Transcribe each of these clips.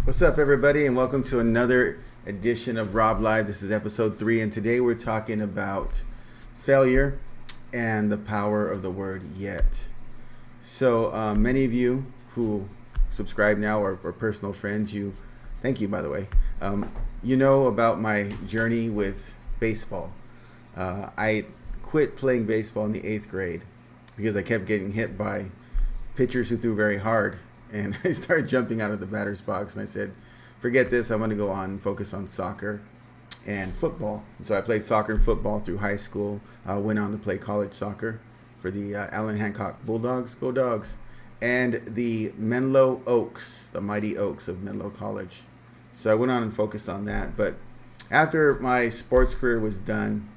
What's up, everybody, and welcome to another edition of RobLive. This is episode 3, and today we're talking about failure and the power of the word yet. So many of you who subscribe now are personal friends. Thank you, by the way. You know about my journey with baseball. I quit playing baseball in the 8th grade because I kept getting hit by pitchers who threw very hard. And I started jumping out of the batter's box, and I said, forget this, I want to go on and focus on soccer and football. And so I played soccer and football through high school, went on to play college soccer for the Allen Hancock Bulldogs, go Dogs, and the Menlo Oaks, the Mighty Oaks of Menlo College. So I went on and focused on that. But after my sports career was done,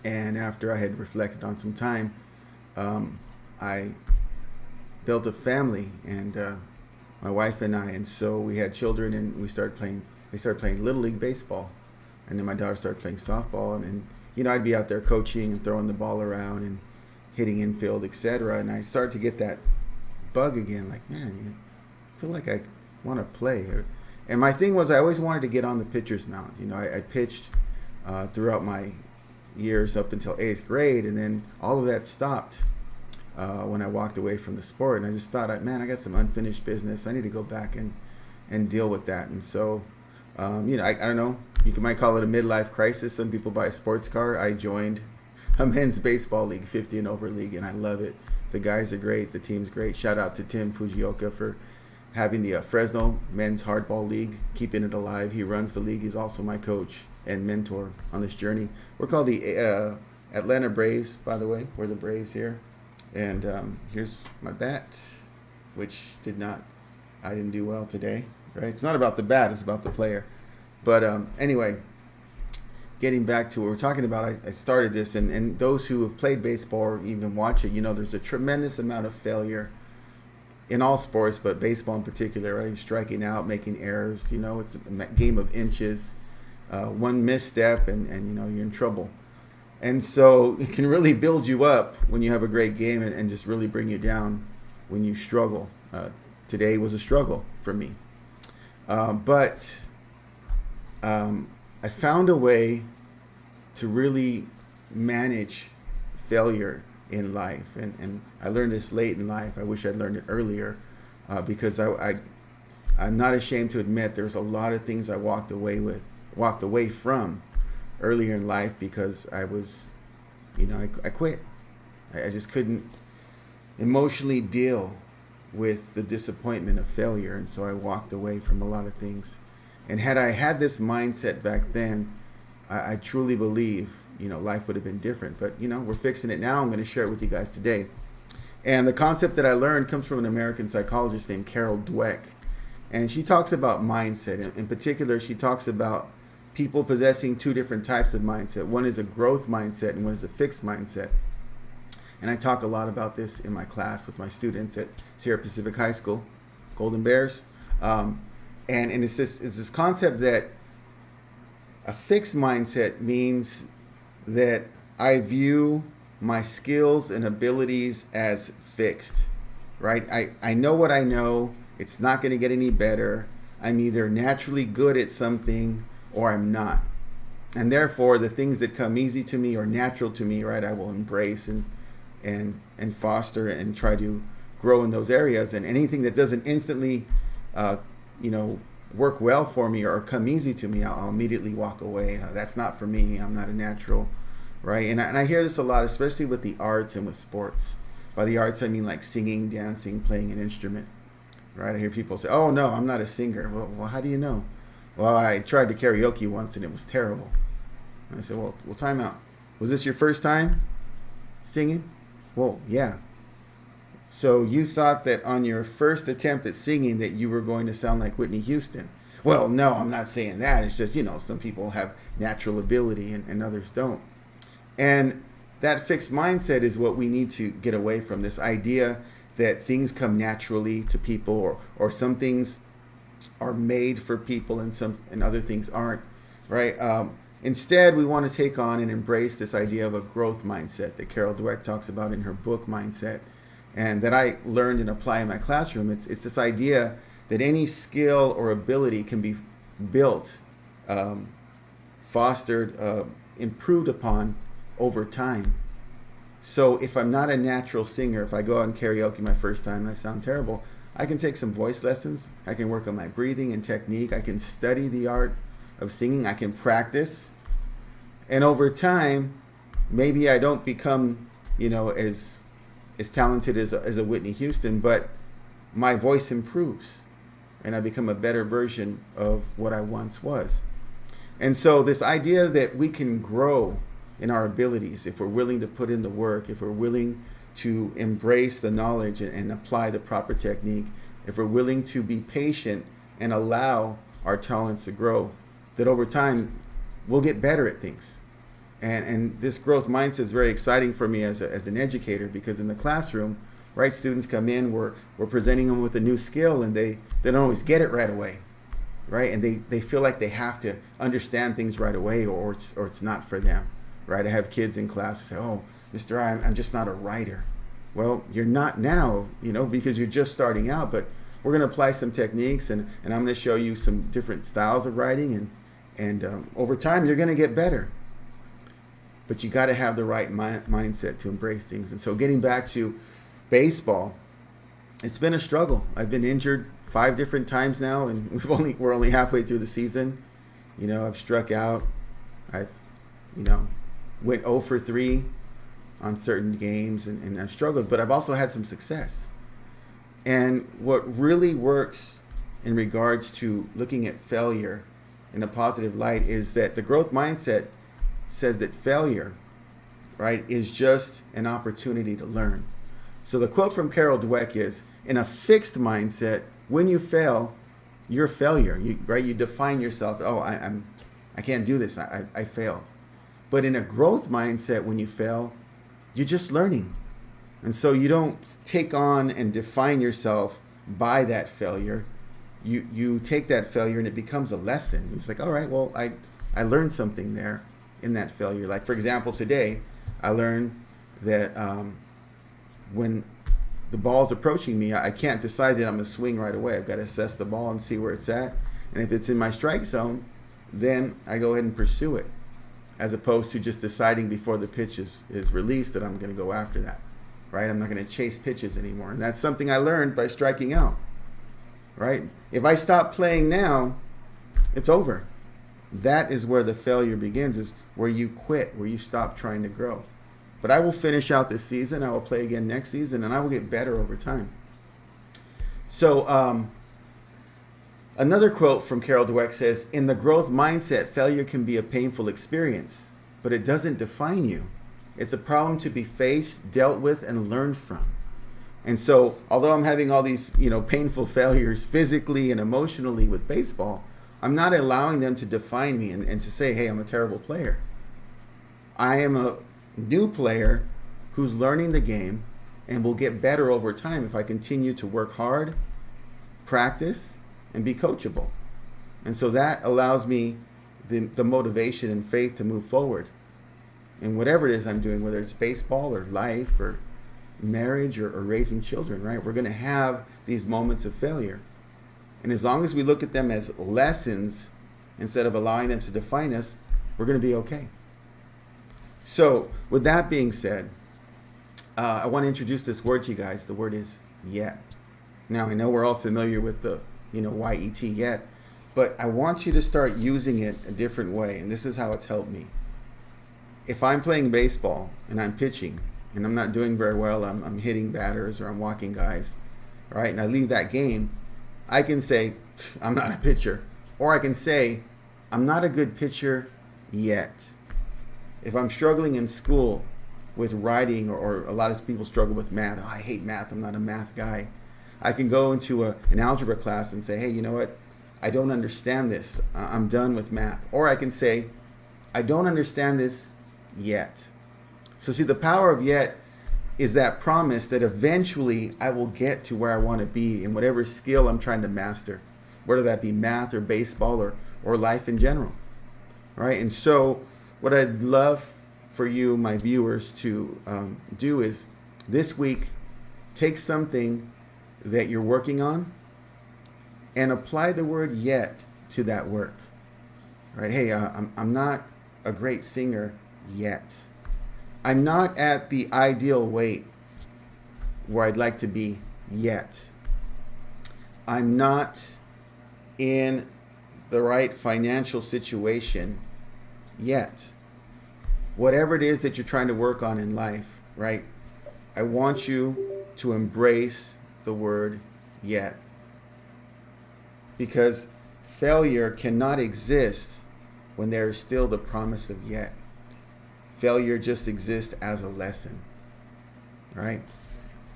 and after I had reflected on some time, I built a family, and my wife and I, and so we had children, and they started playing Little League baseball, and then my daughter started playing softball, and I'd be out there coaching and throwing the ball around and hitting infield, etc. And I started to get that bug again, like, man, I feel like I want to play. And my thing was, I always wanted to get on the pitcher's mound. I pitched throughout my years up until 8th grade, and then all of that stopped when I walked away from the sport. And I just thought, I got some unfinished business. I need to go back and deal with that. And so, I don't know, might call it a midlife crisis. Some people buy a sports car. I joined a men's baseball league, 50 and over league, and I love it. The guys are great. The team's great. Shout out to Tim Fujioka for having the Fresno Men's Hardball League, keeping it alive. He runs the league. He's also my coach and mentor on this journey. We're called the Atlanta Braves, by the way. We're the Braves here. And here's my bat, which I didn't do well today, right? It's not about the bat, it's about the player. But anyway, getting back to what we're talking about, I started this, and those who have played baseball or even watch it, there's a tremendous amount of failure in all sports, but baseball in particular, right? Striking out, making errors, it's a game of inches. One misstep and you're in trouble. And so it can really build you up when you have a great game and just really bring you down when you struggle. Today was a struggle for me. But I found a way to really manage failure in life. And I learned this late in life. I wish I'd learned it earlier because I'm not ashamed to admit there's a lot of things I walked away from earlier in life because I was, I quit. I just couldn't emotionally deal with the disappointment of failure, and so I walked away from a lot of things. And had I had this mindset back then, I truly believe, life would have been different. But, we're fixing it now. I'm going to share it with you guys today. And the concept that I learned comes from an American psychologist named Carol Dweck. And she talks about mindset. In particular, she talks about people possessing two different types of mindset. One is a growth mindset and one is a fixed mindset. And I talk a lot about this in my class with my students at Sierra Pacific High School, Golden Bears. And it's this concept that a fixed mindset means that I view my skills and abilities as fixed, right? I know what I know. It's not going to get any better. I'm either naturally good at something or I'm not. And therefore, the things that come easy to me or natural to me, right, I will embrace and foster and try to grow in those areas. And anything that doesn't instantly, work well for me or come easy to me, I'll immediately walk away. That's not for me. I'm not a natural, right? And I hear this a lot, especially with the arts and with sports. By the arts, I mean like singing, dancing, playing an instrument, right? I hear people say, oh, no, I'm not a singer. Well, how do you know? Well, I tried to karaoke once and it was terrible. And I said, well, time out. Was this your first time singing? Well, yeah. So you thought that on your first attempt at singing that you were going to sound like Whitney Houston. Well, no, I'm not saying that. It's just, some people have natural ability and others don't. And that fixed mindset is what we need to get away from. This idea that things come naturally to people or some things are made for people and other things aren't, right? Instead, we want to take on and embrace this idea of a growth mindset that Carol Dweck talks about in her book Mindset, and that I learned and apply in my classroom. It's this idea that any skill or ability can be built, fostered, improved upon over time. So if I'm not a natural singer, if I go out and karaoke my first time and I sound terrible, I can take some voice lessons. I can work on my breathing and technique. I can study the art of singing. I can practice. And over time, maybe I don't become, as talented as a Whitney Houston, but my voice improves and I become a better version of what I once was. And so this idea that we can grow in our abilities if we're willing to put in the work, if we're willing to embrace the knowledge and apply the proper technique, if we're willing to be patient and allow our talents to grow, that over time we'll get better at things. And this growth mindset is very exciting for me as an educator, because in the classroom, right, students come in, we're presenting them with a new skill and they don't always get it right away, right? And they feel like they have to understand things right away or it's not for them, right? I have kids in class who say, oh, Mr. I'm just not a writer. Well, you're not now, because you're just starting out, but we're going to apply some techniques and I'm going to show you some different styles of writing and over time you're going to get better. But you got to have the right mindset to embrace things. And so getting back to baseball, it's been a struggle. I've been injured 5 different times now, and we're only halfway through the season. I've struck out. I've, went 0 for 3 on certain games, and I've struggled. But I've also had some success. And what really works in regards to looking at failure in a positive light is that the growth mindset says that failure, right, is just an opportunity to learn. So the quote from Carol Dweck is, in a fixed mindset, when you fail, you're a failure. You define yourself, oh, I can't do this, I failed. But in a growth mindset, when you fail, you're just learning. And so you don't take on and define yourself by that failure. You take that failure and it becomes a lesson. It's like, all right, well, I learned something there in that failure. Like, for example, today, I learned that when the ball's approaching me, I can't decide that I'm going to swing right away. I've got to assess the ball and see where it's at. And if it's in my strike zone, then I go ahead and pursue it, as opposed to just deciding before the pitch is released that I'm going to go after that, right? I'm not going to chase pitches anymore. And that's something I learned by striking out, right? If I stop playing now, it's over. That is where the failure begins, is where you quit, where you stop trying to grow. But I will finish out this season. I will play again next season, and I will get better over time. So another quote from Carol Dweck says, in the growth mindset, failure can be a painful experience, but it doesn't define you. It's a problem to be faced, dealt with, and learned from. And so although I'm having all these painful failures physically and emotionally with baseball, I'm not allowing them to define me and to say, hey, I'm a terrible player. I am a new player who's learning the game and will get better over time if I continue to work hard, practice, and be coachable. And so that allows me the motivation and faith to move forward in whatever it is I'm doing, whether it's baseball or life or marriage or raising children, right? We're going to have these moments of failure. And as long as we look at them as lessons instead of allowing them to define us, we're going to be okay. So with that being said, I want to introduce this word to you guys. The word is yet. Now, I know we're all familiar with the, Y-E-T, yet, but I want you to start using it a different way. And this is how it's helped me. If I'm playing baseball and I'm pitching and I'm not doing very well, I'm hitting batters or I'm walking guys, right? And I leave that game, I can say, I'm not a pitcher. Or I can say, I'm not a good pitcher yet. If I'm struggling in school with writing, or a lot of people struggle with math, oh, I hate math, I'm not a math guy. I can go into an algebra class and say, hey, you know what? I don't understand this. I'm done with math. Or I can say, I don't understand this yet. So see, the power of yet is that promise that eventually I will get to where I want to be in whatever skill I'm trying to master, whether that be math or baseball or life in general, right? And so what I'd love for you, my viewers, to do is this week, take something that you're working on and apply the word yet to that work. Right? Hey, I'm not a great singer yet. I'm not at the ideal weight where I'd like to be yet. I'm not in the right financial situation yet. Whatever it is that you're trying to work on in life, right? I want you to embrace the word yet. Because failure cannot exist when there is still the promise of yet. Failure just exists as a lesson, right?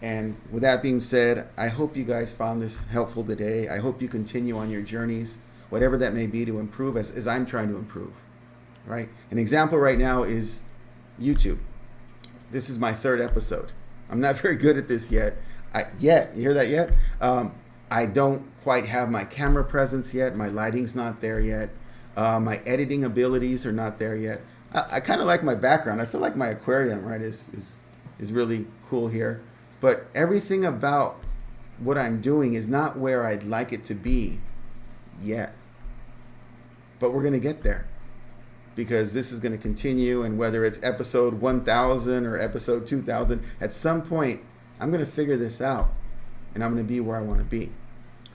And with that being said, I hope you guys found this helpful today. I hope you continue on your journeys, whatever that may be, to improve as I'm trying to improve, right? An example right now is YouTube. This is my 3rd episode. I'm not very good at this yet. You hear that yet? I don't quite have my camera presence yet. My lighting's not there yet. My editing abilities are not there yet. I kind of like my background. I feel like my aquarium, right, is really cool here. But everything about what I'm doing is not where I'd like it to be yet. But we're going to get there, because this is going to continue. And whether it's episode 1000 or episode 2000, at some point, I'm going to figure this out and I'm going to be where I want to be.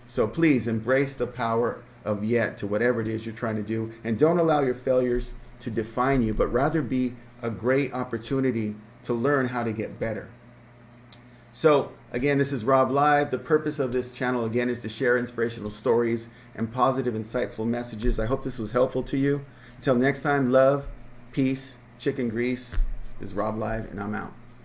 So please embrace the power of yet to whatever it is you're trying to do. And don't allow your failures to define you, but rather be a great opportunity to learn how to get better. So again, this is RobLive. The purpose of this channel, again, is to share inspirational stories and positive, insightful messages. I hope this was helpful to you. Until next time, love, peace, chicken grease. This is RobLive, and I'm out.